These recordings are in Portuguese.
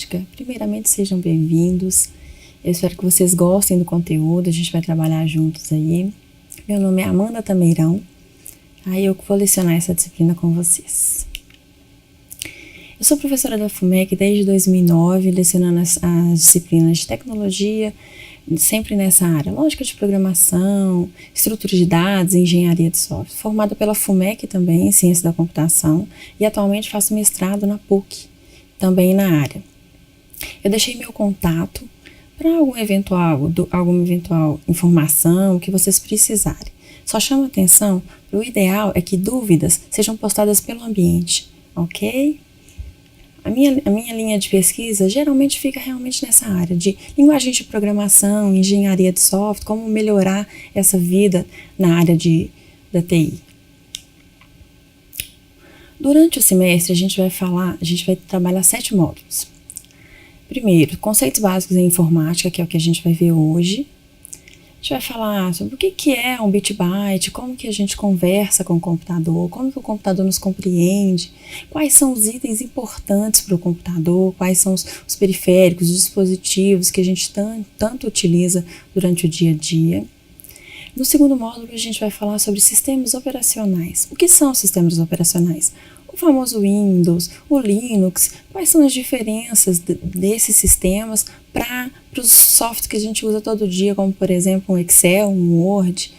informática. Primeiramente, sejam bem-vindos. Eu espero que vocês gostem do conteúdo, a gente vai trabalhar juntos aí. Meu nome é Amanda Tameirão, aí eu vou lecionar essa disciplina com vocês. Eu sou professora da FUMEC desde 2009, lecionando as disciplinas de tecnologia, sempre nessa área, lógica de programação, estrutura de dados, engenharia de software. Formada pela FUMEC também, em ciência da computação, e atualmente faço mestrado na PUC, também na área. Eu deixei meu contato para alguma eventual informação que vocês precisarem. Só chama atenção, o ideal é que dúvidas sejam postadas pelo ambiente, ok? A minha linha de pesquisa geralmente fica realmente nessa área de linguagem de programação, engenharia de software, como melhorar essa vida na área da TI. Durante o semestre a gente vai trabalhar 7 módulos. Primeiro, conceitos básicos em informática, que é o que a gente vai ver hoje. A gente vai falar sobre o que é um bit-byte, como que a gente conversa com o computador, como que o computador nos compreende, quais são os itens importantes para o computador, quais são os periféricos, os dispositivos que a gente tanto utiliza durante o dia a dia. No segundo módulo, a gente vai falar sobre sistemas operacionais. O que são sistemas operacionais? O famoso Windows, o Linux, quais são as diferenças desses sistemas para os softwares que a gente usa todo dia, como por exemplo um Excel, um Word.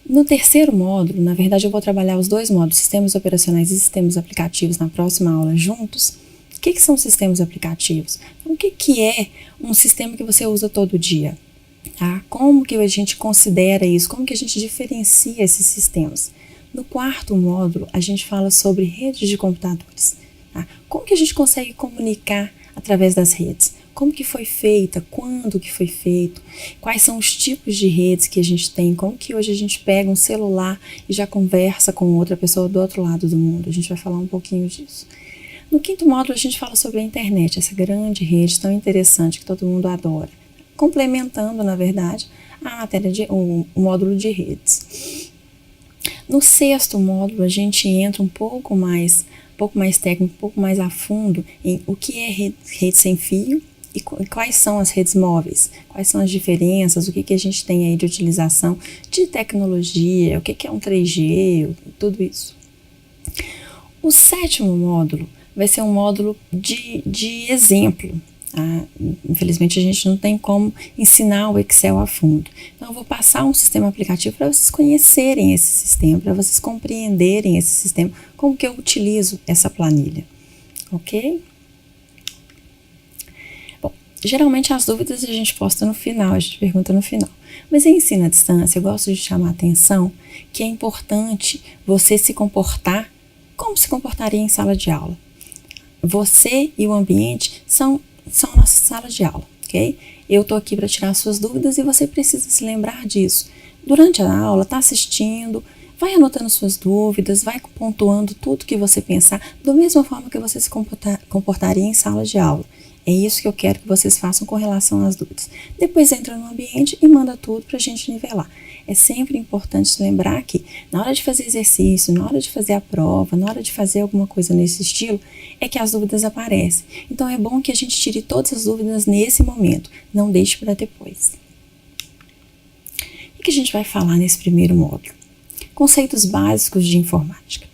No terceiro módulo, na verdade eu vou trabalhar os 2 módulos, sistemas operacionais e sistemas aplicativos, na próxima aula juntos. O que são sistemas aplicativos? Então, o que é um sistema que você usa todo dia? Tá? Como que a gente considera isso? Como que a gente diferencia esses sistemas? No quarto módulo, a gente fala sobre redes de computadores. Tá? Como que a gente consegue comunicar através das redes? Como que foi feita? Quando que foi feito? Quais são os tipos de redes que a gente tem? Como que hoje a gente pega um celular e já conversa com outra pessoa do outro lado do mundo? A gente vai falar um pouquinho disso. No quinto módulo, a gente fala sobre a internet, essa grande rede tão interessante que todo mundo adora. Complementando, na verdade, a matéria o módulo de redes. No sexto módulo, a gente entra um pouco mais técnico, um pouco mais a fundo em o que é rede sem fio e quais são as redes móveis, quais são as diferenças, o que a gente tem aí de utilização de tecnologia, o que é um 3G, tudo isso. O sétimo módulo vai ser um módulo de exemplo. Infelizmente a gente não tem como ensinar o Excel a fundo. Então eu vou passar um sistema aplicativo para vocês conhecerem esse sistema, para vocês compreenderem esse sistema, como que eu utilizo essa planilha, ok? Bom, geralmente as dúvidas a gente posta no final, a gente pergunta no final. Mas em ensino à distância eu gosto de chamar a atenção que é importante você se comportar como se comportaria em sala de aula. Você e o ambiente são a nossa sala de aula, ok? Eu estou aqui para tirar suas dúvidas e você precisa se lembrar disso. Durante a aula, está assistindo, vai anotando suas dúvidas, vai pontuando tudo que você pensar, da mesma forma que você se comportaria em sala de aula. É isso que eu quero que vocês façam com relação às dúvidas. Depois entra no ambiente e manda tudo para a gente nivelar. É sempre importante se lembrar que na hora de fazer exercício, na hora de fazer a prova, na hora de fazer alguma coisa nesse estilo, é que as dúvidas aparecem. Então é bom que a gente tire todas as dúvidas nesse momento, não deixe para depois. O que a gente vai falar nesse primeiro módulo? Conceitos básicos de informática.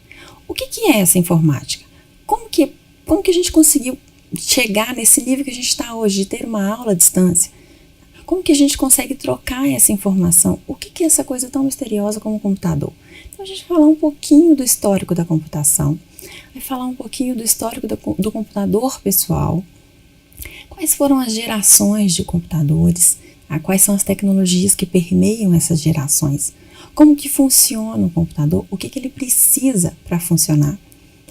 O que é essa informática? Como que a gente conseguiu chegar nesse nível que a gente está hoje, de ter uma aula à distância? Como que a gente consegue trocar essa informação? O que é essa coisa tão misteriosa como o computador? Então a gente vai falar um pouquinho do histórico da computação, vai falar um pouquinho do histórico do computador pessoal, quais foram as gerações de computadores, quais são as tecnologias que permeiam essas gerações, como que funciona o computador, o que ele precisa para funcionar.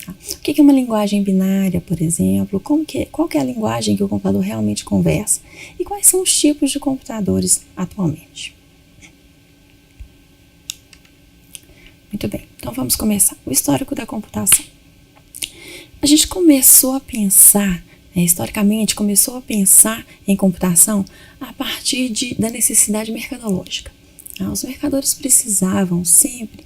O que é uma linguagem binária, por exemplo? Qual que é a linguagem que o computador realmente conversa? E quais são os tipos de computadores atualmente? Muito bem, então vamos começar. O histórico da computação. A gente começou a pensar, historicamente, em computação a partir da necessidade mercadológica. Os mercadores precisavam sempre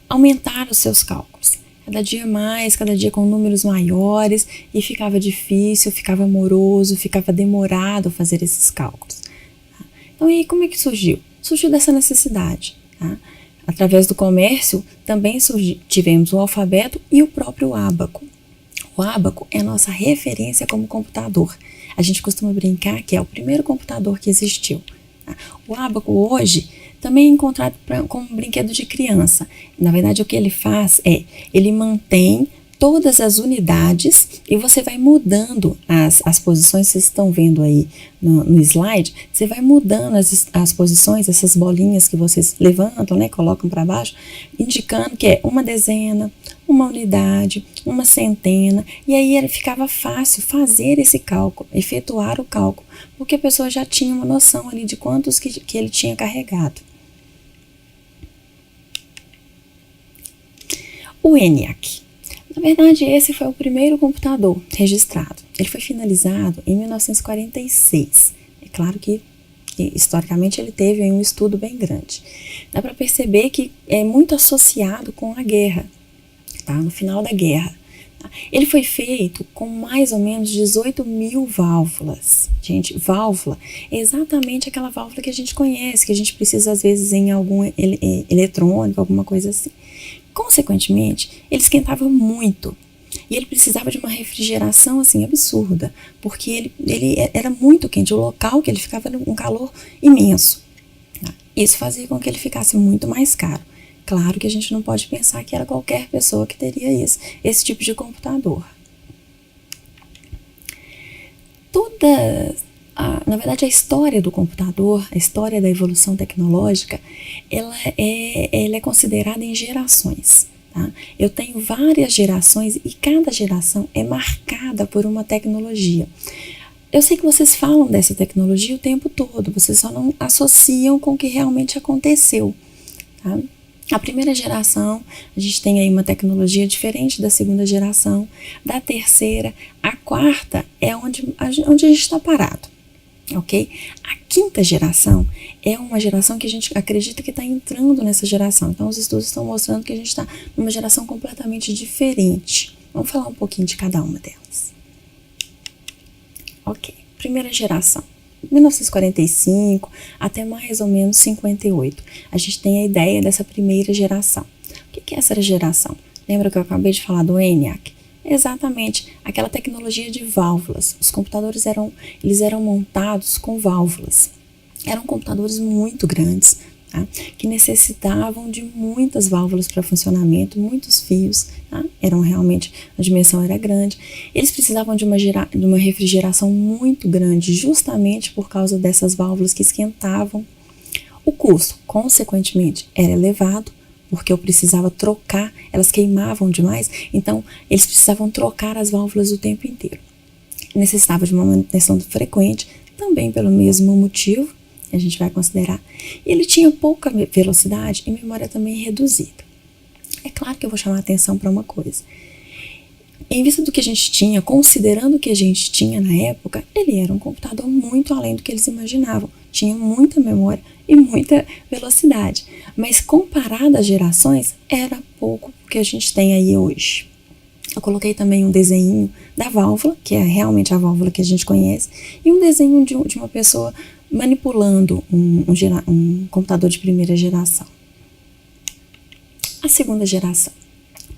aumentar os seus cálculos. cada dia mais, cada dia com números maiores, e ficava difícil, ficava moroso, ficava demorado fazer esses cálculos. Tá? Então, aí como é que surgiu? Surgiu dessa necessidade. Tá? Através do comércio, também tivemos o alfabeto e o próprio ábaco. O ábaco é a nossa referência como computador. A gente costuma brincar que é o primeiro computador que existiu. Tá? O ábaco hoje também é encontrado como um brinquedo de criança. Na verdade, o que ele faz é, ele mantém todas as unidades e você vai mudando as posições, vocês estão vendo aí no slide, você vai mudando as posições, essas bolinhas que vocês levantam, né, colocam para baixo, indicando que é uma dezena, uma unidade, uma centena, e aí ficava fácil fazer esse cálculo, efetuar o cálculo, porque a pessoa já tinha uma noção ali de quantos que ele tinha carregado. O ENIAC. Na verdade, esse foi o primeiro computador registrado. Ele foi finalizado em 1946. É claro que, historicamente, ele teve um estudo bem grande. Dá para perceber que é muito associado com a guerra, tá? No final da guerra. Tá? Ele foi feito com mais ou menos 18 mil válvulas. Gente, válvula é exatamente aquela válvula que a gente conhece, que a gente precisa, às vezes, em algum eletrônico, alguma coisa assim. Consequentemente, ele esquentava muito e ele precisava de uma refrigeração assim absurda, porque ele era muito quente, o local que ele ficava era um calor imenso. Isso fazia com que ele ficasse muito mais caro. Claro que a gente não pode pensar que era qualquer pessoa que teria esse tipo de computador. Na verdade, a história do computador, a história da evolução tecnológica, ela é considerada em gerações. Tá? Eu tenho várias gerações e cada geração é marcada por uma tecnologia. Eu sei que vocês falam dessa tecnologia o tempo todo, vocês só não associam com o que realmente aconteceu. Tá? A primeira geração, a gente tem aí uma tecnologia diferente da segunda geração, da terceira, a quarta é onde a gente está parado. Ok? A quinta geração é uma geração que a gente acredita que está entrando nessa geração. Então, os estudos estão mostrando que a gente está numa geração completamente diferente. Vamos falar um pouquinho de cada uma delas. Ok, primeira geração. 1945 até mais ou menos 58. A gente tem a ideia dessa primeira geração. O que é essa geração? Lembra que eu acabei de falar do ENIAC? Exatamente, aquela tecnologia de válvulas. Os computadores eram montados com válvulas. Eram computadores muito grandes, tá? Que necessitavam de muitas válvulas para funcionamento, muitos fios, tá? A dimensão era grande. Eles precisavam de uma refrigeração muito grande, justamente por causa dessas válvulas que esquentavam. O custo, consequentemente, era elevado, porque eu precisava trocar, elas queimavam demais, então eles precisavam trocar as válvulas o tempo inteiro. Necessitava de uma manutenção frequente, também pelo mesmo motivo, a gente vai considerar. Ele tinha pouca velocidade e memória também reduzida. É claro que eu vou chamar a atenção para uma coisa. Em vista do que a gente tinha, considerando o que a gente tinha na época, ele era um computador muito além do que eles imaginavam. Tinha muita memória e muita velocidade. Mas comparado às gerações, era pouco o que a gente tem aí hoje. Eu coloquei também um desenho da válvula, que é realmente a válvula que a gente conhece, e um desenho de uma pessoa manipulando um computador de primeira geração. A segunda geração.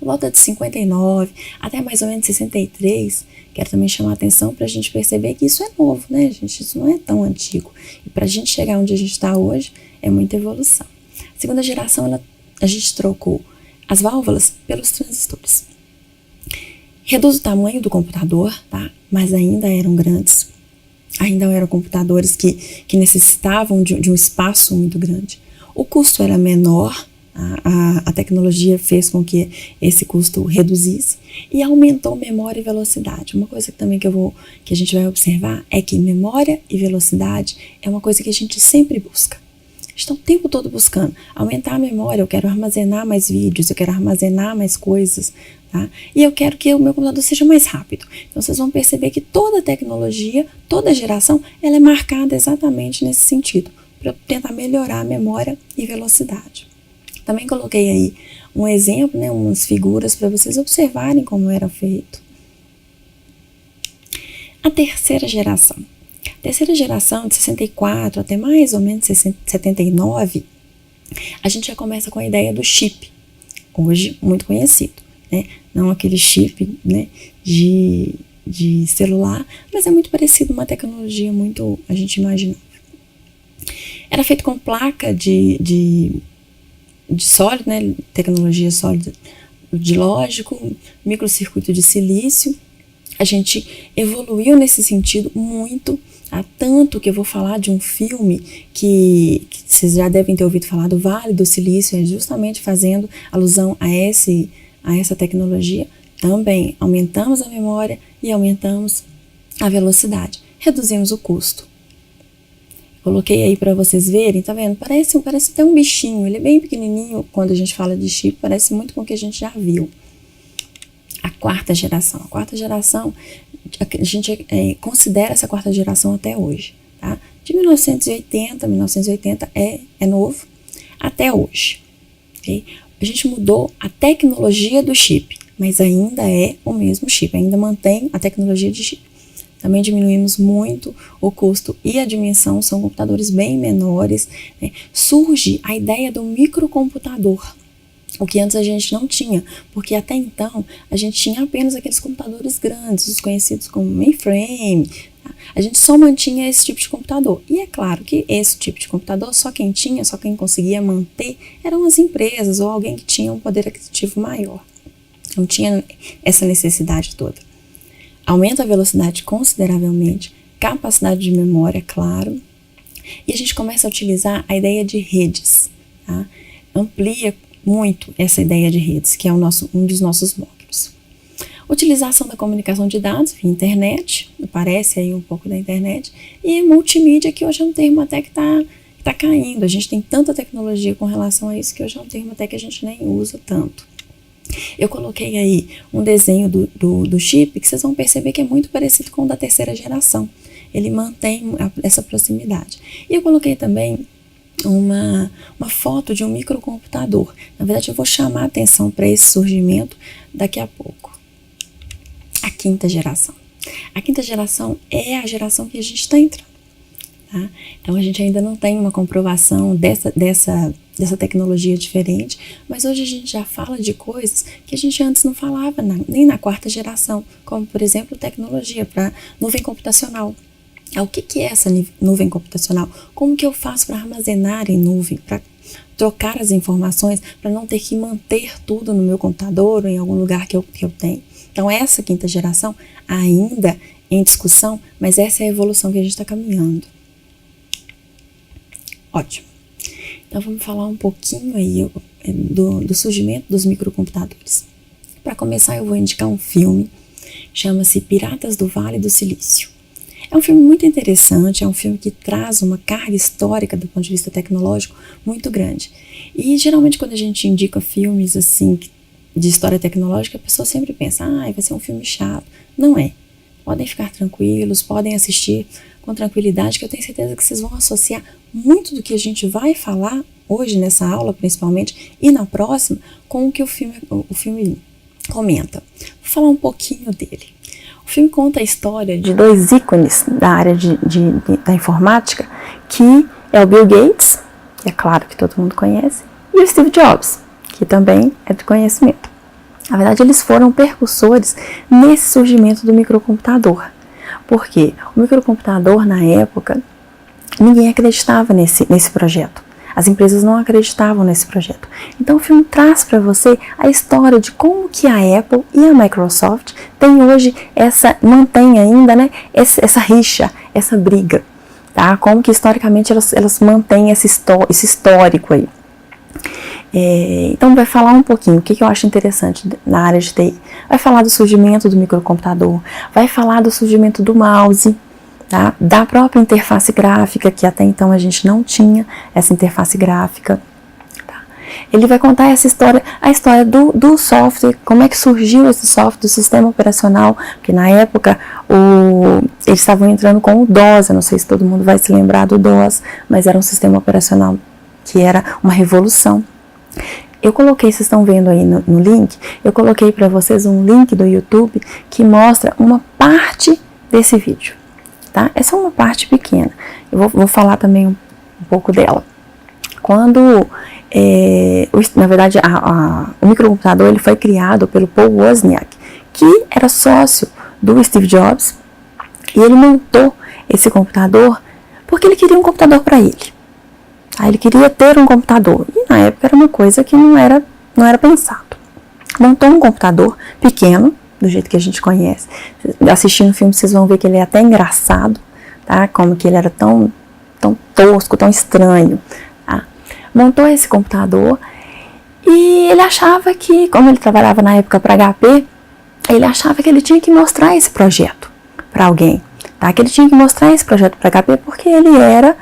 Volta de 59 até mais ou menos 63, quero também chamar a atenção para a gente perceber que isso é novo, né, gente? Isso não é tão antigo. E para a gente chegar onde a gente está hoje, é muita evolução. A segunda geração, a gente trocou as válvulas pelos transistores. Reduz o tamanho do computador, tá? Mas ainda eram grandes. Ainda eram computadores que necessitavam de um espaço muito grande. O custo era menor. A tecnologia fez com que esse custo reduzisse e aumentou memória e velocidade. Uma coisa também que a gente vai observar é que memória e velocidade é uma coisa que a gente sempre busca. A gente está o tempo todo buscando aumentar a memória. Eu quero armazenar mais vídeos, eu quero armazenar mais coisas, tá? E eu quero que o meu computador seja mais rápido. Então vocês vão perceber que toda tecnologia, toda geração, ela é marcada exatamente nesse sentido, para tentar melhorar a memória e velocidade. Também coloquei aí um exemplo, né, umas figuras para vocês observarem como era feito. A terceira geração. A terceira geração, de 64 até mais ou menos 79, a gente já começa com a ideia do chip, hoje muito conhecido, né? Não aquele chip, né, de celular, mas é muito parecido, uma tecnologia muito, a gente imagina. Era feito com placa de sólido, né, tecnologia sólida de lógico, microcircuito de silício. A gente evoluiu nesse sentido muito, tanto que eu vou falar de um filme que vocês já devem ter ouvido falar, do Vale do Silício, é justamente fazendo alusão a essa tecnologia. Também aumentamos a memória e aumentamos a velocidade, reduzimos o custo. Coloquei aí para vocês verem, tá vendo? Parece até um bichinho, ele é bem pequenininho. Quando a gente fala de chip, parece muito com o que a gente já viu. A quarta geração. A quarta geração, a gente considera essa quarta geração até hoje, tá? De 1980 é novo, até hoje, ok? A gente mudou a tecnologia do chip, mas ainda é o mesmo chip, ainda mantém a tecnologia de chip. Também diminuímos muito o custo e a dimensão, são computadores bem menores, né? Surge a ideia do microcomputador, o que antes a gente não tinha, porque até então a gente tinha apenas aqueles computadores grandes, os conhecidos como mainframe, tá? A gente só mantinha esse tipo de computador. E é claro que esse tipo de computador, só quem conseguia manter eram as empresas ou alguém que tinha um poder aquisitivo maior. Não tinha essa necessidade toda. Aumenta a velocidade consideravelmente, capacidade de memória, claro, e a gente começa a utilizar a ideia de redes, tá? Amplia muito essa ideia de redes, que é um dos nossos módulos. Utilização da comunicação de dados via internet, aparece aí um pouco da internet, e multimídia, que hoje é um termo até que está caindo. A gente tem tanta tecnologia com relação a isso que hoje é um termo até que a gente nem usa tanto. Eu coloquei aí um desenho do chip que vocês vão perceber que é muito parecido com o da terceira geração. Ele mantém essa proximidade. E eu coloquei também uma foto de um microcomputador. Na verdade, eu vou chamar a atenção para esse surgimento daqui a pouco. A quinta geração. A quinta geração é a geração que a gente está entrando, tá? Então, a gente ainda não tem uma comprovação dessa tecnologia diferente, mas hoje a gente já fala de coisas que a gente antes não falava nem na quarta geração, como, por exemplo, tecnologia para nuvem computacional. O que é essa nuvem computacional? Como que eu faço para armazenar em nuvem, para trocar as informações, para não ter que manter tudo no meu computador ou em algum lugar que eu tenho? Então, essa quinta geração ainda em discussão, mas essa é a evolução que a gente está caminhando. Ótimo. Então, vamos falar um pouquinho aí do surgimento dos microcomputadores. Para começar, eu vou indicar um filme, chama-se Piratas do Vale do Silício. É um filme muito interessante, é um filme que traz uma carga histórica do ponto de vista tecnológico muito grande. E geralmente quando a gente indica filmes assim de história tecnológica, a pessoa sempre pensa, vai ser um filme chato. Não é. Podem ficar tranquilos, podem assistir com tranquilidade, que eu tenho certeza que vocês vão associar muito do que a gente vai falar hoje nessa aula, principalmente, e na próxima, com o que o filme comenta. Vou falar um pouquinho dele. O filme conta a história de dois ícones da área da informática, que é o Bill Gates, que é claro que todo mundo conhece, e o Steve Jobs, que também é de conhecimento. Na verdade, eles foram percussores nesse surgimento do microcomputador. Por quê? O microcomputador, na época, ninguém acreditava nesse projeto. As empresas não acreditavam nesse projeto. Então o filme traz para você a história de como que a Apple e a Microsoft mantém ainda, né, essa rixa, essa briga, tá? Como que historicamente elas mantêm esse histórico aí. Então vai falar um pouquinho o que eu acho interessante na área de TI. Vai falar do surgimento do microcomputador, vai falar do surgimento do mouse, tá? Da própria interface gráfica, que até então a gente não tinha essa interface gráfica. Tá? Ele vai contar a história do software, como é que surgiu esse software, do sistema operacional, porque na época eles estavam entrando com o DOS, eu não sei se todo mundo vai se lembrar do DOS, mas era um sistema operacional que era uma revolução. Eu coloquei, vocês estão vendo aí no link, eu coloquei para vocês um link do YouTube que mostra uma parte desse vídeo, tá? É só uma parte pequena. Eu vou falar também um pouco dela. Quando, na verdade, o microcomputador ele foi criado pelo Paul Wozniak, que era sócio do Steve Jobs, e ele montou esse computador porque ele queria um computador para ele. Ele queria ter um computador, e na época era uma coisa que não era pensado. Montou um computador pequeno, do jeito que a gente conhece. Assistindo o filme, vocês vão ver que ele é até engraçado, tá? Como que ele era tão tosco, tão estranho. Tá? Montou esse computador e ele achava que, como ele trabalhava na época para HP, ele achava que ele tinha que mostrar esse projeto para alguém. Tá? Que ele tinha que mostrar esse projeto para HP porque ele era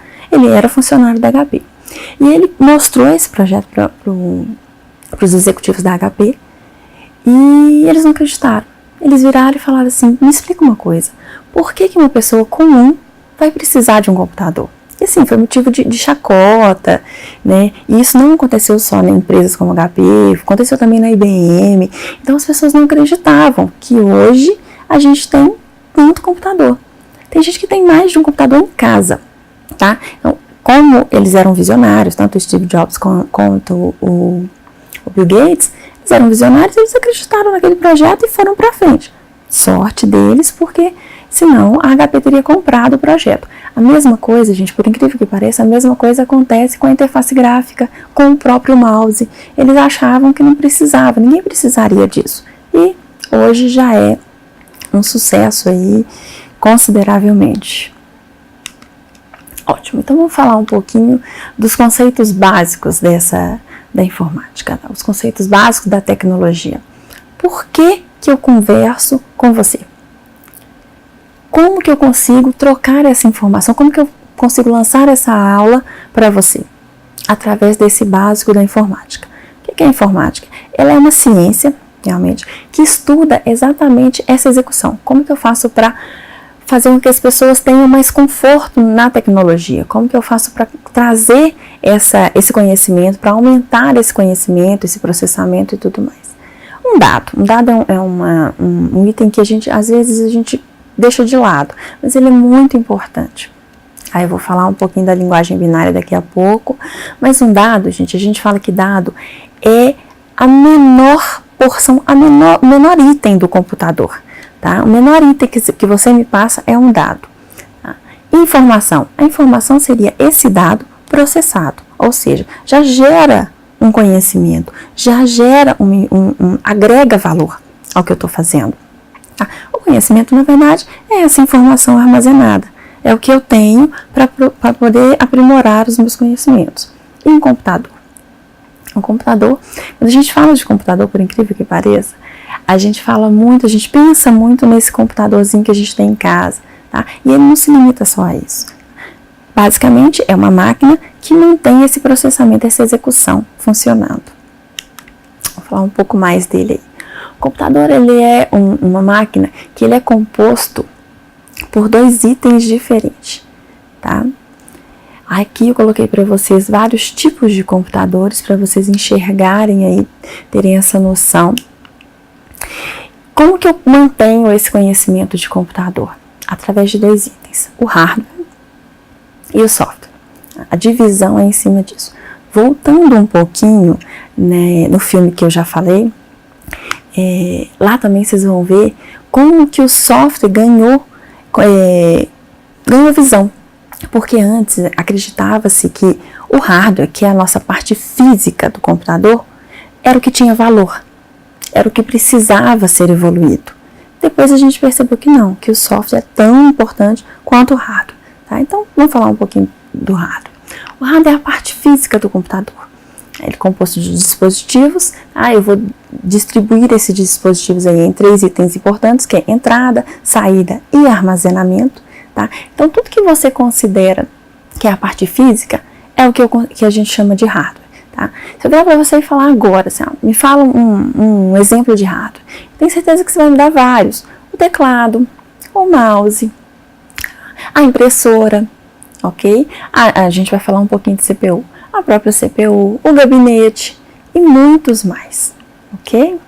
funcionário da HP. E ele mostrou esse projeto para os executivos da HP e eles não acreditaram. Eles viraram e falaram assim, me explica uma coisa, por que uma pessoa comum vai precisar de um computador? E assim, foi motivo de chacota, né? E isso não aconteceu só em empresas como a HP, aconteceu também na IBM. Então as pessoas não acreditavam que hoje a gente tem muito computador. Tem gente que tem mais de um computador em casa. Tá? Então, como eles eram visionários, tanto o Steve Jobs quanto o Bill Gates, eles eram visionários, eles acreditaram naquele projeto e foram para frente. Sorte deles, porque senão a HP teria comprado o projeto. A mesma coisa, gente, por incrível que pareça, a mesma coisa acontece com a interface gráfica, com o próprio mouse. Eles achavam que não precisava, ninguém precisaria disso. E hoje já é um sucesso aí consideravelmente. Ótimo, então vamos falar um pouquinho dos conceitos básicos da informática, tá? Os conceitos básicos da tecnologia. Por que eu converso com você? Como que eu consigo trocar essa informação? Como que eu consigo lançar essa aula para você? Através desse básico da informática. O que é a informática? Ela é uma ciência, realmente, que estuda exatamente essa execução. Como que eu faço para fazer com que as pessoas tenham mais conforto na tecnologia? Como que eu faço para trazer esse conhecimento, para aumentar esse conhecimento, esse processamento e tudo mais? Um dado é um item que às vezes a gente deixa de lado, mas ele é muito importante. Aí eu vou falar um pouquinho da linguagem binária daqui a pouco, mas um dado, gente, a gente fala que dado é a menor porção, o menor item do computador. Tá? O menor item que você me passa é um dado. Tá? Informação. A informação seria esse dado processado, ou seja, já gera um conhecimento, já gera agrega valor ao que eu estou fazendo. Tá? O conhecimento, na verdade, é essa informação armazenada. É o que eu tenho para poder aprimorar os meus conhecimentos. E um computador? Um computador, quando a gente fala de computador, por incrível que pareça, a gente pensa muito nesse computadorzinho que a gente tem em casa, tá? E ele não se limita só a isso. Basicamente, é uma máquina que mantém esse processamento, essa execução funcionando. Vou falar um pouco mais dele aí. O computador, ele é uma máquina que ele é composto por dois itens diferentes, tá? Aqui eu coloquei para vocês vários tipos de computadores para vocês enxergarem aí, terem essa noção. Como que eu mantenho esse conhecimento de computador? Através de dois itens, o hardware e o software. A divisão é em cima disso. Voltando um pouquinho, né, no filme que eu já falei, lá também vocês vão ver como que o software ganhou visão. Porque antes acreditava-se que o hardware, que é a nossa parte física do computador, era o que tinha valor, era o que precisava ser evoluído. Depois a gente percebeu que não, que o software é tão importante quanto o hardware. Tá? Então, vamos falar um pouquinho do hardware. O hardware é a parte física do computador. Ele é composto de dispositivos. Eu vou distribuir esses dispositivos aí em 3 itens importantes, que é entrada, saída e armazenamento. Tá? Então, tudo que você considera que é a parte física é o que a gente chama de hardware. Tá? Se eu vier para você e falar agora, assim, me fala um exemplo de hardware, tenho certeza que você vai me dar vários. O teclado, o mouse, a impressora, ok? A gente vai falar um pouquinho de CPU, a própria CPU, o gabinete, e muitos mais, ok?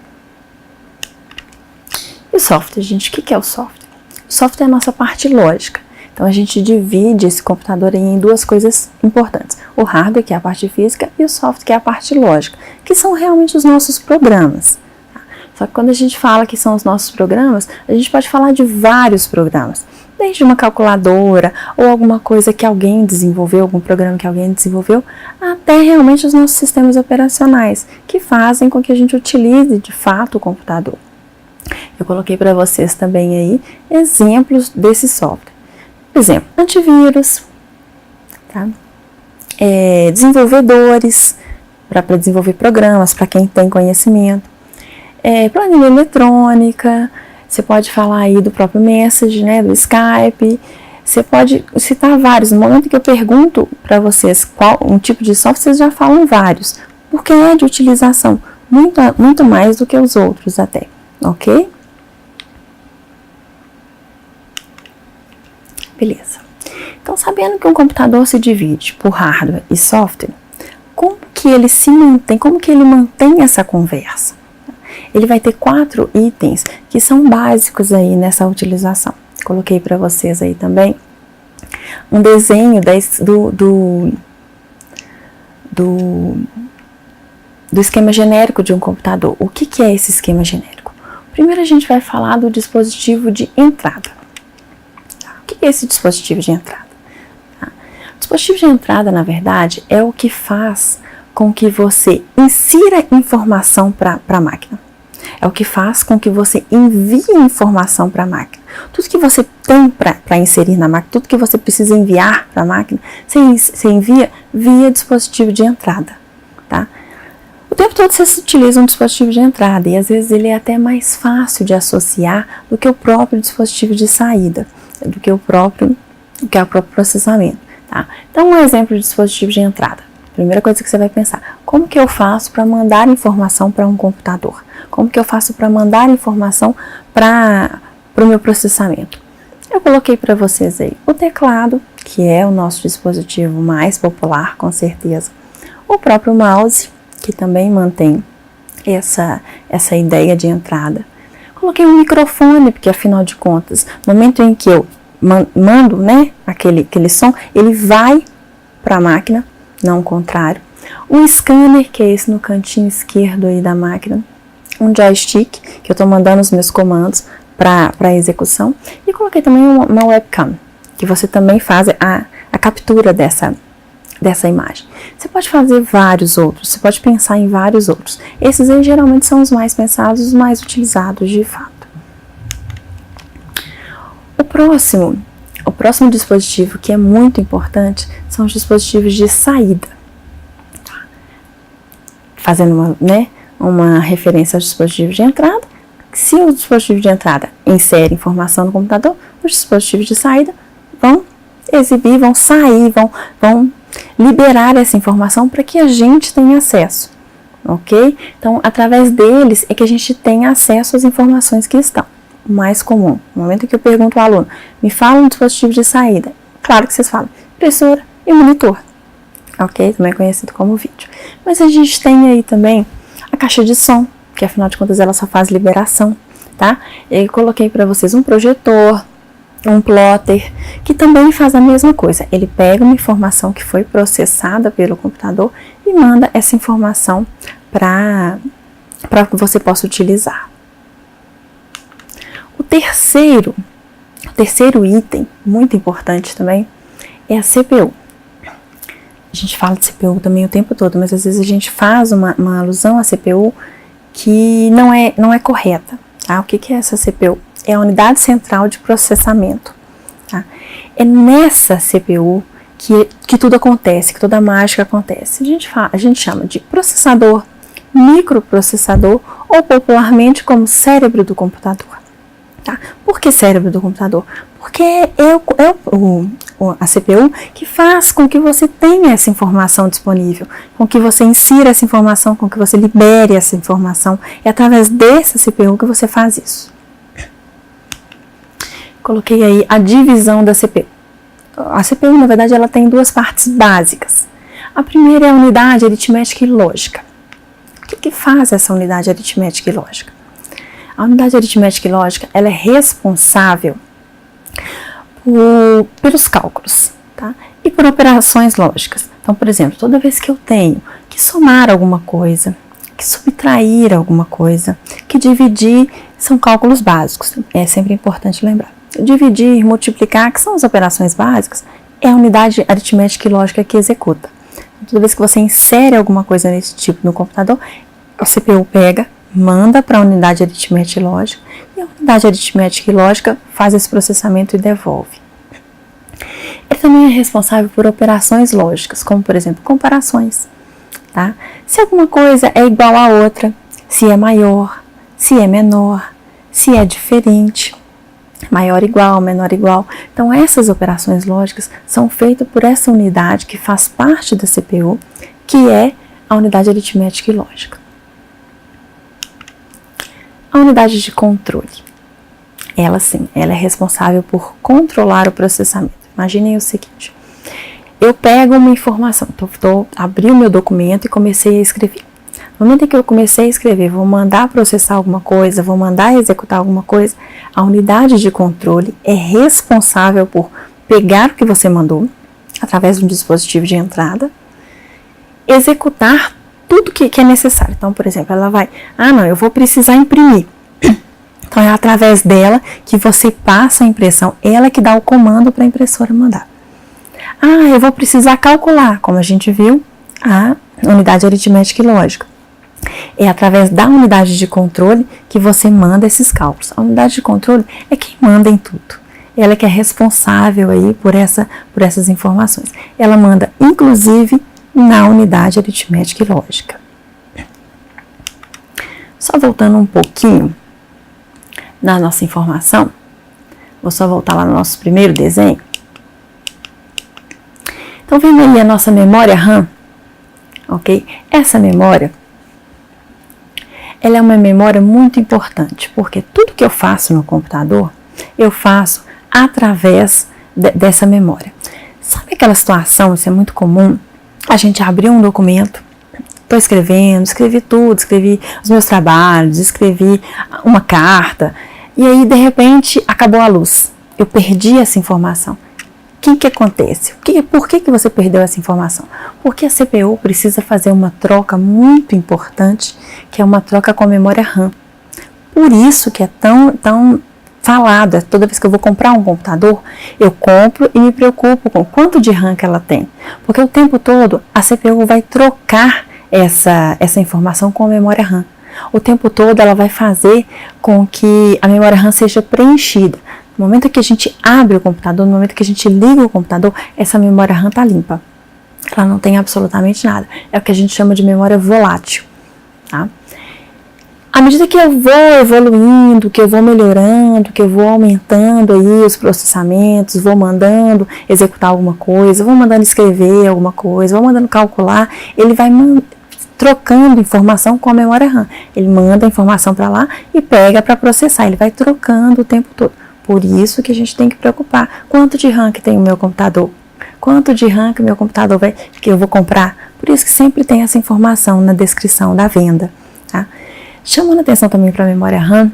E o software, gente, o que é o software? O software é a nossa parte lógica. Então, a gente divide esse computador em duas coisas importantes. O hardware, que é a parte física, e o software, que é a parte lógica, que são realmente os nossos programas. Só que quando a gente fala que são os nossos programas, a gente pode falar de vários programas. Desde uma calculadora, ou alguma coisa que alguém desenvolveu, algum programa que alguém desenvolveu, até realmente os nossos sistemas operacionais, que fazem com que a gente utilize de fato o computador. Eu coloquei para vocês também aí exemplos desse software. Por exemplo, antivírus, tá? Desenvolvedores, para desenvolver programas, para quem tem conhecimento. Planilha eletrônica, você pode falar aí do próprio Message, né, do Skype, você pode citar vários. No momento que eu pergunto para vocês qual um tipo de software, vocês já falam vários, porque é de utilização muito mais do que os outros até, ok? Beleza. Então, sabendo que um computador se divide por hardware e software, como que ele se mantém, como que ele mantém essa conversa? Ele vai ter 4 itens que são básicos aí nessa utilização. Coloquei para vocês aí também um desenho do esquema genérico de um computador. O que é esse esquema genérico? Primeiro a gente vai falar do dispositivo de entrada. O que é esse dispositivo de entrada? O dispositivo de entrada, na verdade, é o que faz com que você insira informação para a máquina. É o que faz com que você envie informação para a máquina. Tudo que você tem para inserir na máquina, tudo que você precisa enviar para a máquina, você envia via dispositivo de entrada, tá? O tempo todo você utiliza um dispositivo de entrada e às vezes ele é até mais fácil de associar do que o próprio dispositivo de saída, do que é o próprio processamento, tá? Então, um exemplo de dispositivo de entrada. Primeira coisa que você vai pensar, como que eu faço para mandar informação para um computador? Como que eu faço para mandar informação para o meu processamento? Eu coloquei para vocês aí o teclado, que é o nosso dispositivo mais popular, com certeza. O próprio mouse, que também mantém essa ideia de entrada. Coloquei um microfone, porque afinal de contas, no momento em que eu mando, né, aquele som, ele vai para a máquina, não o contrário. Um scanner, que é esse no cantinho esquerdo aí da máquina. Um joystick, que eu estou mandando os meus comandos para execução. E coloquei também uma webcam, que você também faz a captura dessa imagem. Você pode fazer vários outros, você pode pensar em vários outros. Esses aí geralmente são os mais pensados, os mais utilizados de fato. O próximo dispositivo que é muito importante são os dispositivos de saída. Fazendo uma referência aos dispositivos de entrada, se o dispositivo de entrada insere informação no computador, os dispositivos de saída vão exibir, vão sair, vão liberar essa informação para que a gente tenha acesso, ok? Então, através deles é que a gente tem acesso às informações que estão. O mais comum, no momento que eu pergunto ao aluno, me fala um dispositivo de saída. Claro que vocês falam impressora e monitor, ok? Também conhecido como vídeo. Mas a gente tem aí também a caixa de som, que afinal de contas ela só faz liberação, tá? Eu coloquei para vocês um projetor, um plotter, que também faz a mesma coisa. Ele pega uma informação que foi processada pelo computador e manda essa informação para que você possa utilizar. O terceiro item, muito importante também, é a CPU. A gente fala de CPU também o tempo todo, mas às vezes a gente faz uma alusão à CPU que não é correta. Tá? O que é essa CPU? É a unidade central de processamento. Tá? É nessa CPU que tudo acontece, que toda a mágica acontece. A gente chama de processador, microprocessador ou popularmente como cérebro do computador. Tá? Por que cérebro do computador? Porque é a CPU que faz com que você tenha essa informação disponível, com que você insira essa informação, com que você libere essa informação. É através dessa CPU que você faz isso. Coloquei aí a divisão da CPU. A CPU, na verdade, ela tem duas partes básicas. A primeira é a unidade aritmética e lógica. que faz essa unidade aritmética e lógica? A unidade aritmética e lógica, ela é responsável pelos cálculos, tá? E por operações lógicas. Então, por exemplo, toda vez que eu tenho que somar alguma coisa, que subtrair alguma coisa, que dividir, são cálculos básicos. É sempre importante lembrar. Dividir, multiplicar, que são as operações básicas, é a unidade aritmética e lógica que executa. Toda vez que você insere alguma coisa nesse tipo no computador, a CPU pega, manda para a unidade aritmética e lógica, e a unidade aritmética e lógica faz esse processamento e devolve. Ele também é responsável por operações lógicas, como por exemplo, comparações. Tá? Se alguma coisa é igual a outra, se é maior, se é menor, se é diferente, maior igual, menor igual. Então essas operações lógicas são feitas por essa unidade que faz parte da CPU, que é a unidade aritmética e lógica. A unidade de controle, ela sim, ela é responsável por controlar o processamento. Imaginem o seguinte, eu pego uma informação, abri o meu documento e comecei a escrever. No momento em que eu comecei a escrever, vou mandar processar alguma coisa, vou mandar executar alguma coisa, a unidade de controle é responsável por pegar o que você mandou, através de um dispositivo de entrada, executar tudo que é necessário. Então, por exemplo, ela vai, eu vou precisar imprimir. Então, é através dela que você passa a impressão, ela que dá o comando para a impressora mandar. Eu vou precisar calcular, como a gente viu, a unidade aritmética e lógica. É através da unidade de controle que você manda esses cálculos. A unidade de controle é quem manda em tudo. Ela que é responsável aí por essas informações. Ela manda, inclusive, na unidade aritmética e lógica. Só voltando um pouquinho na nossa informação, vou só voltar lá no nosso primeiro desenho. Então, vendo aí a nossa memória RAM, ok? Essa memória, ela é uma memória muito importante, porque tudo que eu faço no computador, eu faço através dessa memória. Sabe aquela situação, isso é muito comum, a gente abriu um documento, estou escrevendo, escrevi tudo, escrevi os meus trabalhos, escrevi uma carta, e aí, de repente, acabou a luz. Eu perdi essa informação. O que acontece? Por que você perdeu essa informação? Porque a CPU precisa fazer uma troca muito importante, que é uma troca com a memória RAM. Por isso que é tão falado, toda vez que eu vou comprar um computador, eu compro e me preocupo com quanto de RAM que ela tem. Porque o tempo todo a CPU vai trocar essa informação com a memória RAM. O tempo todo ela vai fazer com que a memória RAM seja preenchida. No momento que a gente abre o computador, no momento que a gente liga o computador, essa memória RAM está limpa. Ela não tem absolutamente nada. É o que a gente chama de memória volátil. Tá? À medida que eu vou evoluindo, que eu vou melhorando, que eu vou aumentando aí os processamentos, vou mandando executar alguma coisa, vou mandando escrever alguma coisa, vou mandando calcular, ele vai trocando informação com a memória RAM. Ele manda a informação para lá e pega para processar. Ele vai trocando o tempo todo. Por isso que a gente tem que preocupar. Quanto de RAM que tem o meu computador? Quanto de RAM que o meu computador que eu vou comprar? Por isso que sempre tem essa informação na descrição da venda. Tá? Chamando atenção também para a memória RAM,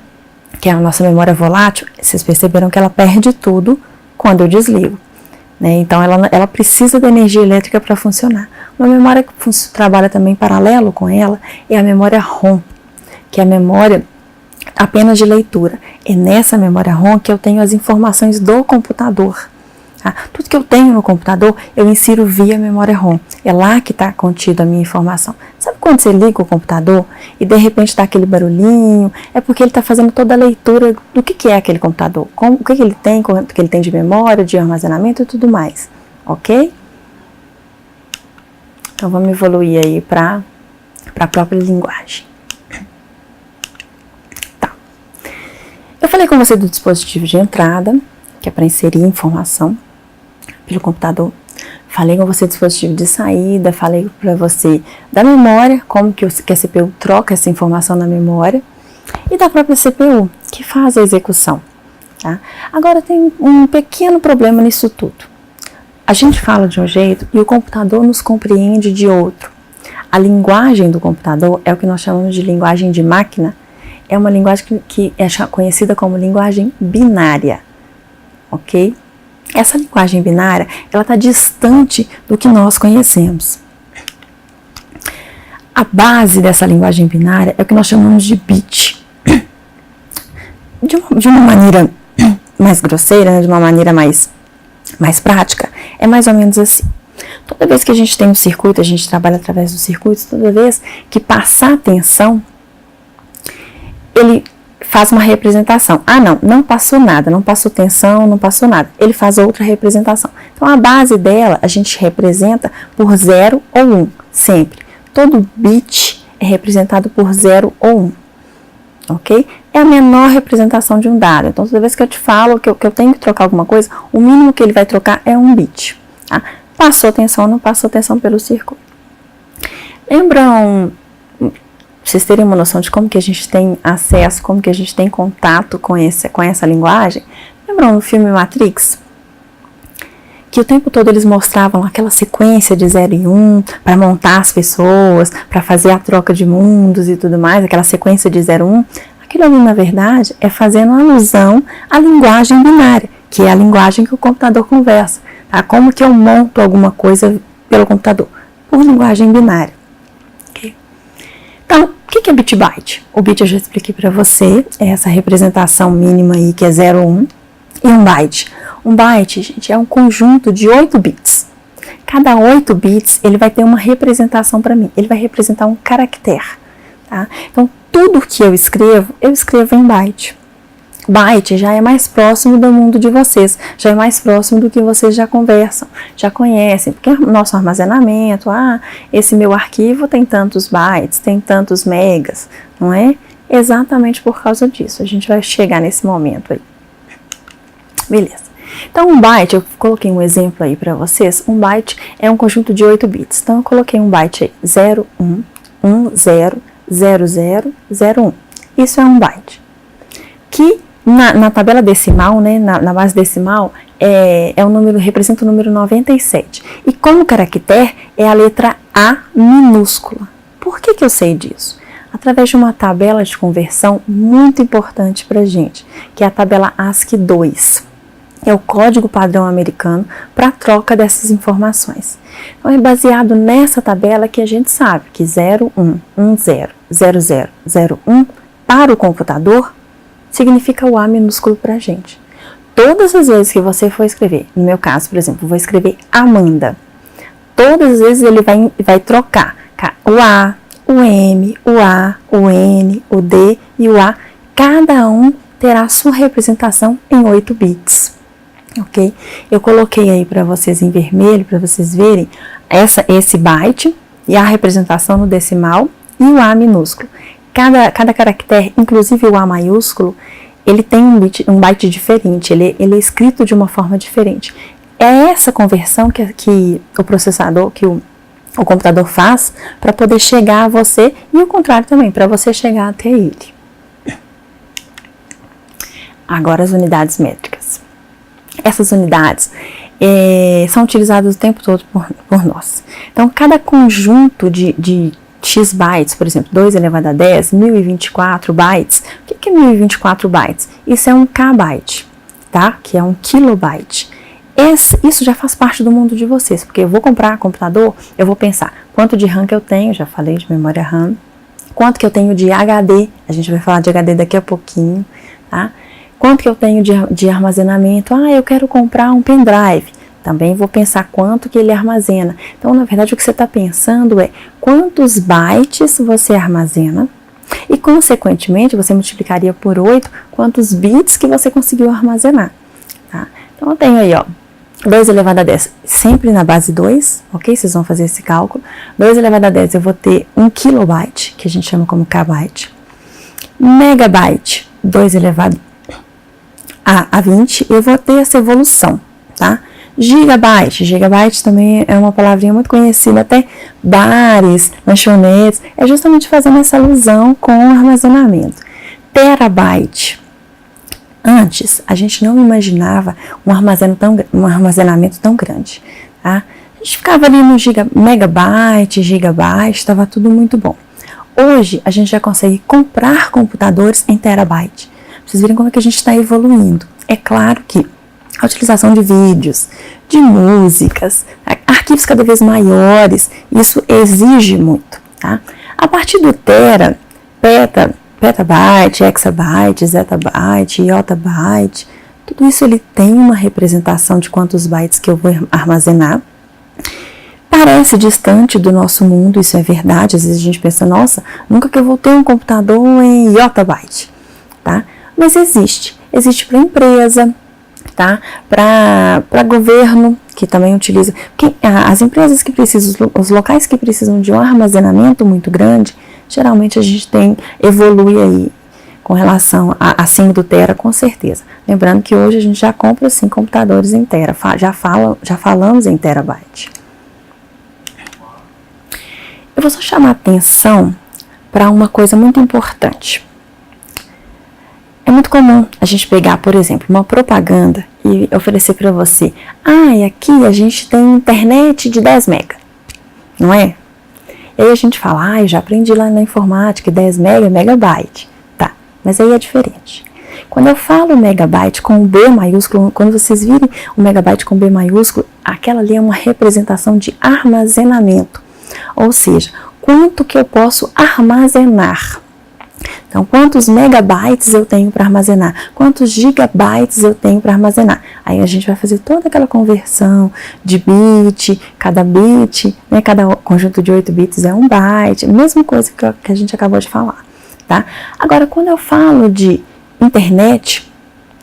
que é a nossa memória volátil, vocês perceberam que ela perde tudo quando eu desligo. Né? Então, ela precisa da energia elétrica para funcionar. Uma memória que trabalha também paralelo com ela é a memória ROM, que é a memória apenas de leitura. É nessa memória ROM que eu tenho as informações do computador. Tá? Tudo que eu tenho no computador, eu insiro via memória ROM. É lá que está contida a minha informação. Sabe quando você liga o computador e de repente dá aquele barulhinho? É porque ele está fazendo toda a leitura do que é aquele computador. O que ele tem, quanto que ele tem de memória, de armazenamento e tudo mais. Ok? Então vamos evoluir aí para a própria linguagem. Tá. Eu falei com você do dispositivo de entrada, que é para inserir informação pelo computador. Falei com você do dispositivo de saída, falei para você da memória, como que a CPU troca essa informação na memória, e da própria CPU, que faz a execução. Tá? Agora tem um pequeno problema nisso tudo. A gente fala de um jeito e o computador nos compreende de outro. A linguagem do computador é o que nós chamamos de linguagem de máquina. É uma linguagem que é conhecida como linguagem binária, ok? Essa linguagem binária, ela está distante do que nós conhecemos. A base dessa linguagem binária é o que nós chamamos de bit. De uma maneira mais grosseira, né, de uma maneira mais prática, é mais ou menos assim. Toda vez que a gente tem um circuito, a gente trabalha através do circuito, toda vez que passar tensão, ele faz uma representação. Ah, não passou nada, não passou tensão, não passou nada. Ele faz outra representação. Então, a base dela, a gente representa por 0 ou 1, sempre. Todo bit é representado por 0 ou 1, ok? É a menor representação de um dado. Então, toda vez que eu te falo que eu tenho que trocar alguma coisa, o mínimo que ele vai trocar é um bit, tá? Passou tensão, não passou tensão pelo circuito. Lembram, pra vocês terem uma noção de como que a gente tem acesso, como que a gente tem contato com essa linguagem? Lembram no filme Matrix? Que o tempo todo eles mostravam aquela sequência de 0 e 1 para montar as pessoas, para fazer a troca de mundos e tudo mais, aquela sequência de 0 e 1. Aquilo ali, na verdade, é fazendo alusão à linguagem binária, que é a linguagem que o computador conversa. Tá? Como que eu monto alguma coisa pelo computador? Por linguagem binária. Okay? Então, o que é bit byte? O bit eu já expliquei para você, é essa representação mínima aí que é 0, 1 e um byte. Um byte, gente, é um conjunto de 8 bits. Cada 8 bits, ele vai ter uma representação para mim. Ele vai representar um caractere, tá? Então, tudo que eu escrevo em byte. Byte já é mais próximo do mundo de vocês, já é mais próximo do que vocês já conversam, já conhecem, porque o nosso armazenamento, esse meu arquivo tem tantos bytes, tem tantos megas, não é? Exatamente por causa disso, a gente vai chegar nesse momento aí. Beleza. Então, um byte, eu coloquei um exemplo aí para vocês, um byte é um conjunto de 8 bits, então eu coloquei um byte aí, 0, 1, 1, 0, 0, 0, 0, 1. Isso é um byte. Que na tabela decimal, né, na base decimal, representa o número 97. E como caractere é a letra A minúscula. Por que eu sei disso? Através de uma tabela de conversão muito importante para a gente, que é a tabela ASCII 2. É o código padrão americano para a troca dessas informações. Então, é baseado nessa tabela que a gente sabe que 0, 1, 1, 0, 0, 0, 0, 1 para o computador significa o A minúsculo para a gente. Todas as vezes que você for escrever, no meu caso, por exemplo, vou escrever Amanda, todas as vezes ele vai trocar o A, o M, o A, o N, o D e o A, cada um terá a sua representação em 8 bits. Ok? Eu coloquei aí para vocês em vermelho, para vocês verem esse byte e a representação no decimal e o A minúsculo. Cada caractere, inclusive o A maiúsculo, ele tem um byte diferente, ele é escrito de uma forma diferente. É essa conversão que o processador, que o computador faz para poder chegar a você e o contrário também, para você chegar até ele. Agora as unidades métricas. Essas unidades são utilizadas o tempo todo por nós. Então, cada conjunto de x bytes, por exemplo, 2 elevado a 10, 1024 bytes. O que é 1024 bytes? Isso é um kbyte, tá? Que é um kilobyte. Isso já faz parte do mundo de vocês, porque eu vou comprar computador, eu vou pensar quanto de RAM que eu tenho, já falei de memória RAM, quanto que eu tenho de HD, a gente vai falar de HD daqui a pouquinho, tá? Quanto que eu tenho de armazenamento? Eu quero comprar um pendrive. Também vou pensar quanto que ele armazena. Então, na verdade, o que você está pensando é quantos bytes você armazena e, consequentemente, você multiplicaria por 8 quantos bits que você conseguiu armazenar. Tá? Então, eu tenho aí, 2 elevado a 10, sempre na base 2, ok? Vocês vão fazer esse cálculo. 2 elevado a 10, eu vou ter 1 kilobyte, que a gente chama como kbyte. Megabyte, 2 elevado a 20, eu vou ter essa evolução, tá? Gigabyte também é uma palavrinha muito conhecida, até bares, lanchonetes, é justamente fazendo essa alusão com o armazenamento. Terabyte. Antes, a gente não imaginava um armazenamento tão grande, tá? A gente ficava ali no megabyte, gigabyte, estava tudo muito bom. Hoje, a gente já consegue comprar computadores em terabyte. Vocês viram como é que a gente está evoluindo. É claro que a utilização de vídeos, de músicas, arquivos cada vez maiores, isso exige muito, tá? A partir do tera, petabyte, exabyte, zettabyte, yottabyte, tudo isso ele tem uma representação de quantos bytes que eu vou armazenar. Parece distante do nosso mundo, isso é verdade. Às vezes a gente pensa, nossa, nunca que eu vou ter um computador em yottabyte, tá? Mas existe para empresa, tá? Para governo, que também utiliza. As empresas que precisam, os locais que precisam de um armazenamento muito grande, geralmente a gente evolui aí com relação acima do tera, com certeza. Lembrando que hoje a gente já compra assim computadores em tera, já falamos em terabyte. Eu vou só chamar a atenção para uma coisa muito importante. É muito comum a gente pegar, por exemplo, uma propaganda e oferecer para você, aqui a gente tem internet de 10 mega, não é? E aí a gente fala, eu já aprendi lá na informática, 10 mega é megabyte. Tá, mas aí é diferente. Quando eu falo megabyte com B maiúsculo, quando vocês virem o megabyte com B maiúsculo, aquela ali é uma representação de armazenamento. Ou seja, quanto que eu posso armazenar. Então, quantos megabytes eu tenho para armazenar? Quantos gigabytes eu tenho para armazenar? Aí a gente vai fazer toda aquela conversão de bit, cada bit, né, cada conjunto de 8 bits é 1 byte, mesma coisa que a gente acabou de falar, tá? Agora, quando eu falo de internet,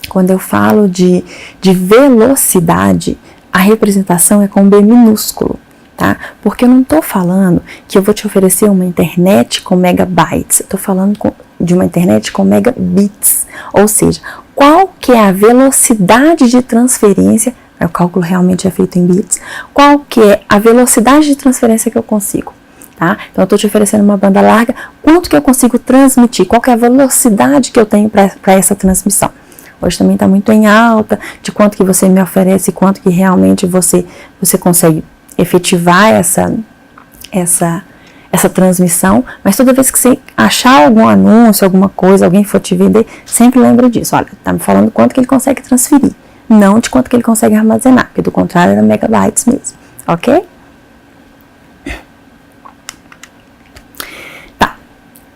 quando eu falo de velocidade, a representação é com B minúsculo. Tá? Porque eu não estou falando que eu vou te oferecer uma internet com megabytes, eu estou falando de uma internet com megabits, ou seja, qual que é a velocidade de transferência, o cálculo realmente é feito em bits, qual que é a velocidade de transferência que eu consigo, tá? Então eu estou te oferecendo uma banda larga, quanto que eu consigo transmitir, qual que é a velocidade que eu tenho para essa transmissão. Hoje também está muito em alta, de quanto que você me oferece, quanto que realmente você consegue efetivar essa transmissão, mas toda vez que você achar algum anúncio, alguma coisa, alguém for te vender, sempre lembra disso. Olha, tá me falando quanto que ele consegue transferir, não de quanto que ele consegue armazenar, porque do contrário era megabytes mesmo, ok? Tá,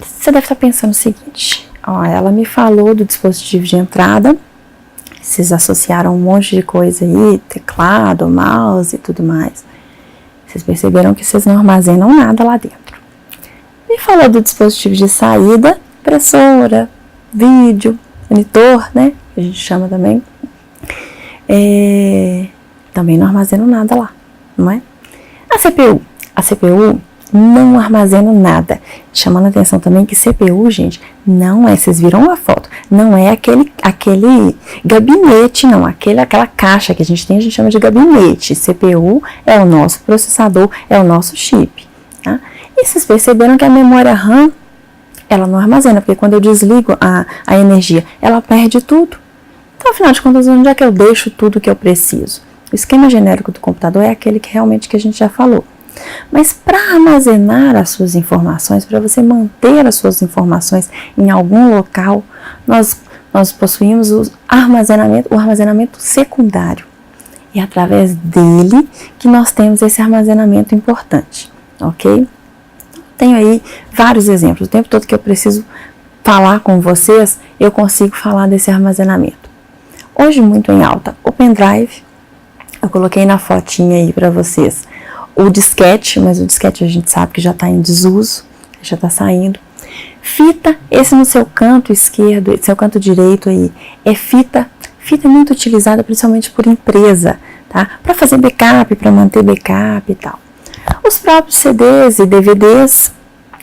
você deve estar pensando o seguinte, ela me falou do dispositivo de entrada, vocês associaram um monte de coisa aí, teclado, mouse e tudo mais. Vocês perceberam que vocês não armazenam nada lá dentro. Me falou do dispositivo de saída, impressora, vídeo, monitor, né? Que a gente chama também. Também não armazenam nada lá, não é? A CPU não armazena nada. Chamando a atenção também que CPU, gente, não é, vocês viram a foto, não é aquele gabinete, não, aquela caixa que a gente chama de gabinete. CPU é o nosso processador, é o nosso chip, tá? E vocês perceberam que a memória RAM, ela não armazena, porque quando eu desligo a energia, ela perde tudo. Então, afinal de contas, onde é que eu deixo tudo que eu preciso? O esquema genérico do computador é aquele que realmente que a gente já falou. Mas para armazenar as suas informações, para você manter as suas informações em algum local, nós possuímos o armazenamento secundário. E é através dele que nós temos esse armazenamento importante, ok? Tenho aí vários exemplos. O tempo todo que eu preciso falar com vocês, eu consigo falar desse armazenamento. Hoje muito em alta, o pendrive, eu coloquei na fotinha aí para vocês. O disquete, mas o disquete a gente sabe que já está em desuso, já está saindo. Fita, esse no seu canto esquerdo, seu canto direito aí, é fita. Fita é muito utilizada principalmente por empresa, tá? Para fazer backup, para manter backup e tal. Os próprios CDs e DVDs,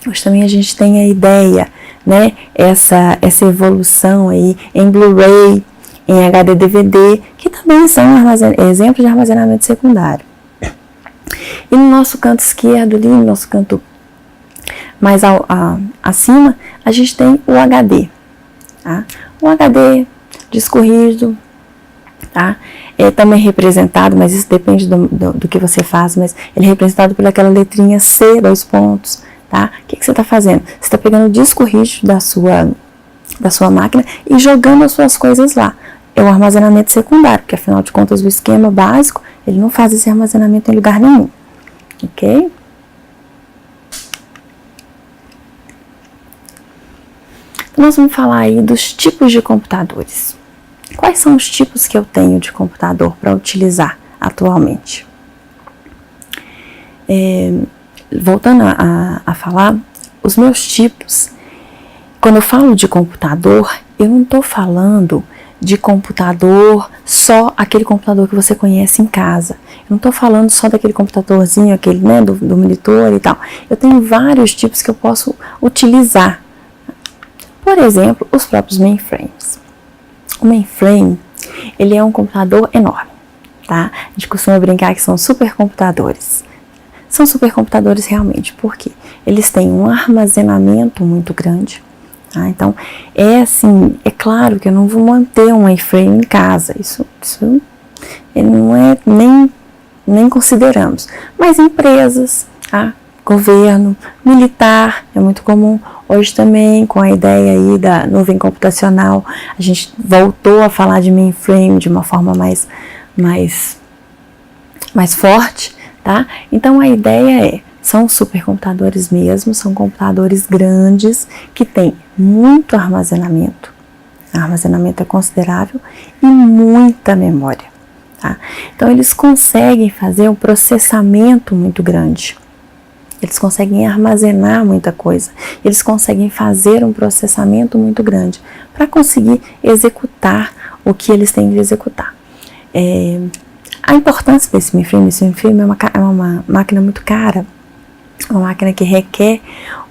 hoje também a gente tem a ideia, né? Essa evolução aí em Blu-ray, em HD DVD, que também são exemplos de armazenamento secundário. E no nosso canto esquerdo ali, no nosso canto mais acima, a gente tem o HD. Tá? O HD, disco rígido, tá? É também representado, mas isso depende do que você faz, mas ele é representado por aquela letrinha C, 2 pontos, tá? O que você está fazendo? Você está pegando o disco rígido da sua máquina e jogando as suas coisas lá. É o armazenamento secundário, porque afinal de contas o esquema básico, ele não faz esse armazenamento em lugar nenhum, ok? Então nós vamos falar aí dos tipos de computadores. Quais são os tipos que eu tenho de computador para utilizar atualmente? Voltando a falar, os meus tipos, quando eu falo de computador, eu não estou falando de computador, só aquele computador que você conhece em casa. Eu não estou falando só daquele computadorzinho, aquele, né, do monitor e tal. Eu tenho vários tipos que eu posso utilizar. Por exemplo, os próprios mainframes. O mainframe, ele é um computador enorme, tá? A gente costuma brincar que são supercomputadores. São supercomputadores realmente, porque eles têm um armazenamento muito grande. Tá? Então, é claro que eu não vou manter um mainframe em casa, isso não é nem consideramos. Mas empresas, tá? Governo, militar, é muito comum. Hoje também, com a ideia aí da nuvem computacional, a gente voltou a falar de mainframe de uma forma mais forte, tá? Então, a ideia são supercomputadores mesmo, são computadores grandes que têm muito armazenamento. O armazenamento é considerável e muita memória, tá? Então, eles conseguem fazer um processamento muito grande. Eles conseguem armazenar muita coisa. Eles conseguem fazer um processamento muito grande para conseguir executar o que eles têm de executar. A importância desse mainframe é uma máquina muito cara. Uma máquina que requer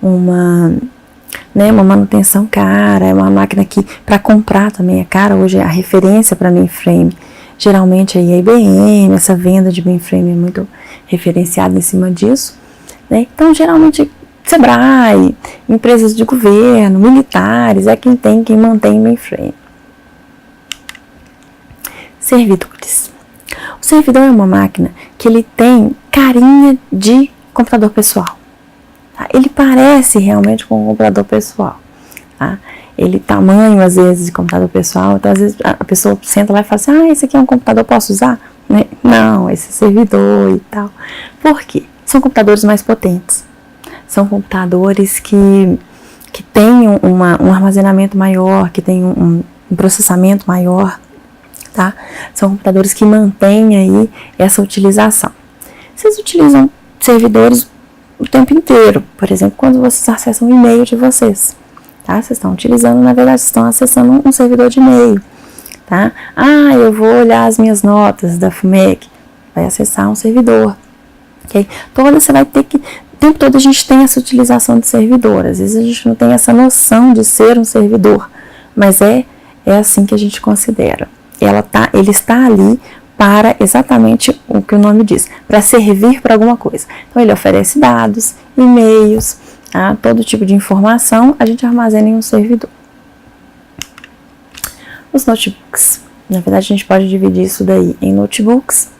uma manutenção cara, é uma máquina que para comprar também é cara. Hoje a referência para mainframe, geralmente é a IBM, essa venda de mainframe é muito referenciada em cima disso, né? Então geralmente Sebrae, empresas de governo, militares, é quem mantém mainframe. Servidores. O servidor é uma máquina que ele tem carinha de computador pessoal. Tá? Ele parece realmente com um computador pessoal. Tá? Ele tamanho, às vezes, de computador pessoal. Então, às vezes, a pessoa senta lá e fala assim, esse aqui é um computador, posso usar? Né? Não, esse é servidor e tal. Por quê? São computadores mais potentes. São computadores que têm um armazenamento maior, que têm um processamento maior. Tá? São computadores que mantêm aí essa utilização. Vocês utilizam servidores o tempo inteiro, por exemplo, quando vocês acessam o e-mail de vocês, tá? Vocês estão utilizando, na verdade, vocês estão acessando um servidor de e-mail, tá? Eu vou olhar as minhas notas da FUMEC, vai acessar um servidor, ok? Você vai ter que, o tempo todo a gente tem essa utilização de servidor, às vezes a gente não tem essa noção de ser um servidor, mas é assim que a gente considera. Ele está ali para exatamente o que o nome diz, para servir para alguma coisa. Então, ele oferece dados, e-mails, tá? Todo tipo de informação a gente armazena em um servidor. Os notebooks. Na verdade, a gente pode dividir isso daí em notebooks,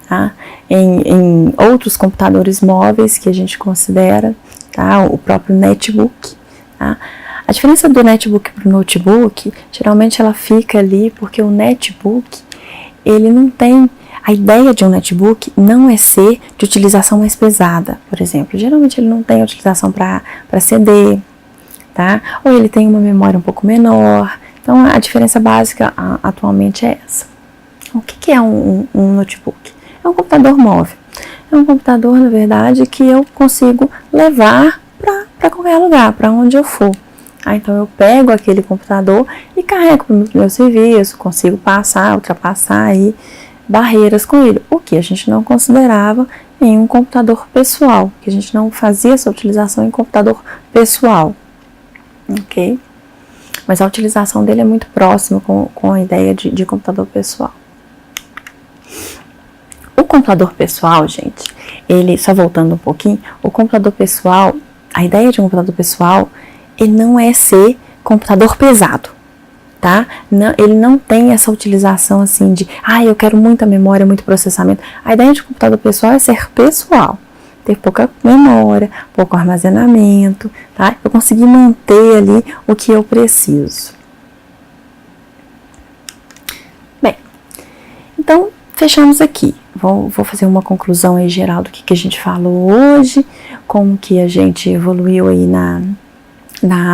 tá? Em outros computadores móveis que a gente considera, tá? O próprio netbook, tá? A diferença do netbook para o notebook, geralmente ela fica ali porque o netbook, ele não tem, a ideia de um netbook não é ser de utilização mais pesada, por exemplo. Geralmente ele não tem utilização para CD, tá? Ou ele tem uma memória um pouco menor. Então a diferença básica atualmente é essa. O que é um notebook? É um computador móvel. É um computador, na verdade, que eu consigo levar para qualquer lugar, para onde eu for. Então eu pego aquele computador e carrego para o meu serviço, consigo ultrapassar aí barreiras com ele, o que a gente não considerava em um computador pessoal, que a gente não fazia essa utilização em computador pessoal, ok? Mas a utilização dele é muito próxima com a ideia de computador pessoal. O computador pessoal, gente, só voltando um pouquinho, o computador pessoal, a ideia de um computador pessoal, ele não é ser computador pesado, tá? Não, ele não tem essa utilização assim de, eu quero muita memória, muito processamento. A ideia de computador pessoal é ser pessoal, ter pouca memória, pouco armazenamento, tá? Eu conseguir manter ali o que eu preciso. Bem, então fechamos aqui. Vou fazer uma conclusão aí geral do que a gente falou hoje, como que a gente evoluiu aí na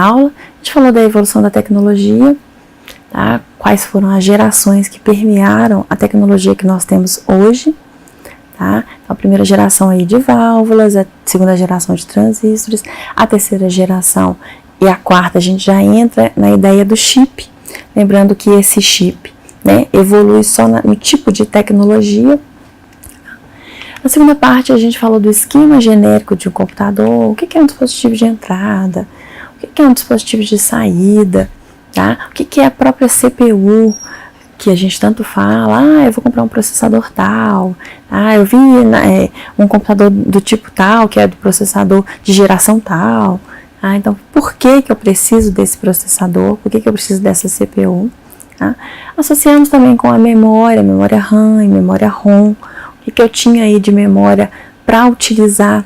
aula. A gente falou da evolução da tecnologia, tá? Quais foram as gerações que permearam a tecnologia que nós temos hoje, tá? Então, a primeira geração aí de válvulas, a segunda geração de transistores, a terceira geração e a quarta a gente já entra na ideia do chip, lembrando que esse chip, né, evolui só no tipo de tecnologia. Na segunda parte a gente falou do esquema genérico de um computador, o que é um dispositivo de entrada, o que é um dispositivo de saída, tá? O que é a própria CPU, que a gente tanto fala, eu vou comprar um processador tal, eu vi um computador do tipo tal, que é do processador de geração tal, então por que eu preciso desse processador, por que eu preciso dessa CPU, tá? Associamos também com a memória RAM e memória ROM, o que eu tinha aí de memória para utilizar,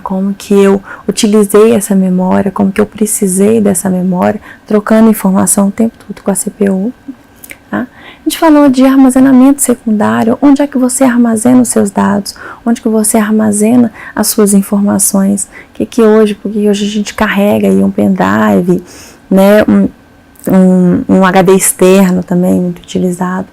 como que eu utilizei essa memória, como que eu precisei dessa memória, trocando informação o tempo todo com a CPU. Tá? A gente falou de armazenamento secundário, onde é que você armazena os seus dados, onde que você armazena as suas informações, porque hoje a gente carrega aí um pendrive, né, um HD externo também muito utilizado.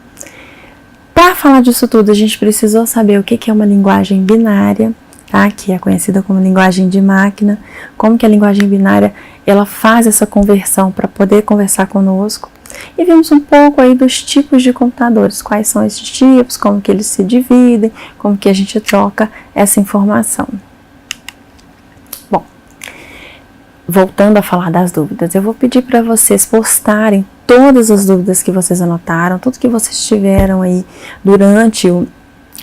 Para falar disso tudo, a gente precisou saber o que é uma linguagem binária, tá? Que é conhecida como linguagem de máquina, como que a linguagem binária ela faz essa conversão para poder conversar conosco. E vimos um pouco aí dos tipos de computadores, quais são esses tipos, como que eles se dividem, como que a gente troca essa informação. Bom, voltando a falar das dúvidas, eu vou pedir para vocês postarem todas as dúvidas que vocês anotaram, tudo que vocês tiveram aí durante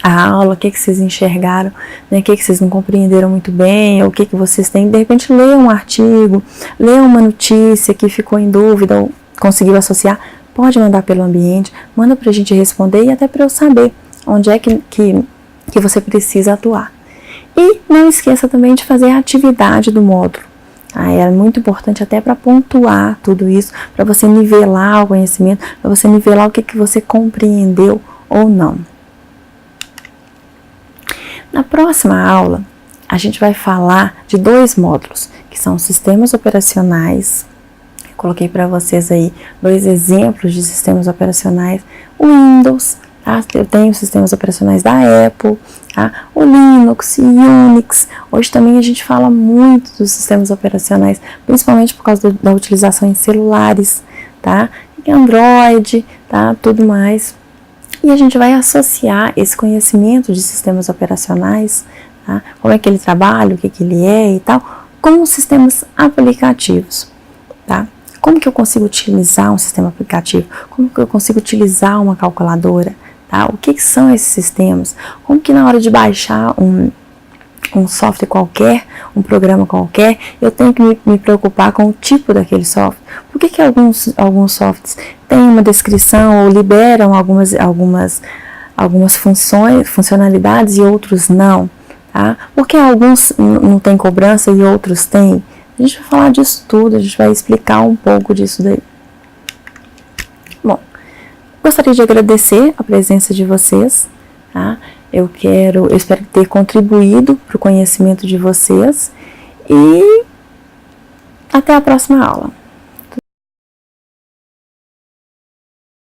a aula, o que vocês enxergaram, né, o que vocês não compreenderam muito bem, ou o que vocês têm, de repente ler um artigo, ler uma notícia que ficou em dúvida, ou conseguiu associar, pode mandar pelo ambiente, manda para a gente responder e até para eu saber onde é que você precisa atuar. E não esqueça também de fazer a atividade do módulo. É muito importante até para pontuar tudo isso, para você nivelar o conhecimento, para você nivelar o que você compreendeu ou não. Na próxima aula, a gente vai falar de 2 módulos, que são sistemas operacionais. Eu coloquei para vocês aí 2 exemplos de sistemas operacionais. O Windows, tá? Eu tenho sistemas operacionais da Apple, tá? O Linux, Unix. Hoje também a gente fala muito dos sistemas operacionais, principalmente por causa da utilização em celulares, tá? Android, tá? Tudo mais. E a gente vai associar esse conhecimento de sistemas operacionais, tá? Como é que ele trabalha, o que ele é e tal, com os sistemas aplicativos, tá? Como que eu consigo utilizar um sistema aplicativo? Como que eu consigo utilizar uma calculadora? Tá? O que são esses sistemas? Como que na hora de baixar um software qualquer, um programa qualquer, eu tenho que me preocupar com o tipo daquele software? Por que alguns softwares têm uma descrição ou liberam algumas funcionalidades e outros não? Tá? Por que alguns não têm cobrança e outros têm? A gente vai falar disso tudo, a gente vai explicar um pouco disso daí. Bom, gostaria de agradecer a presença de vocês, tá? Eu espero ter contribuído para o conhecimento de vocês e até a próxima aula.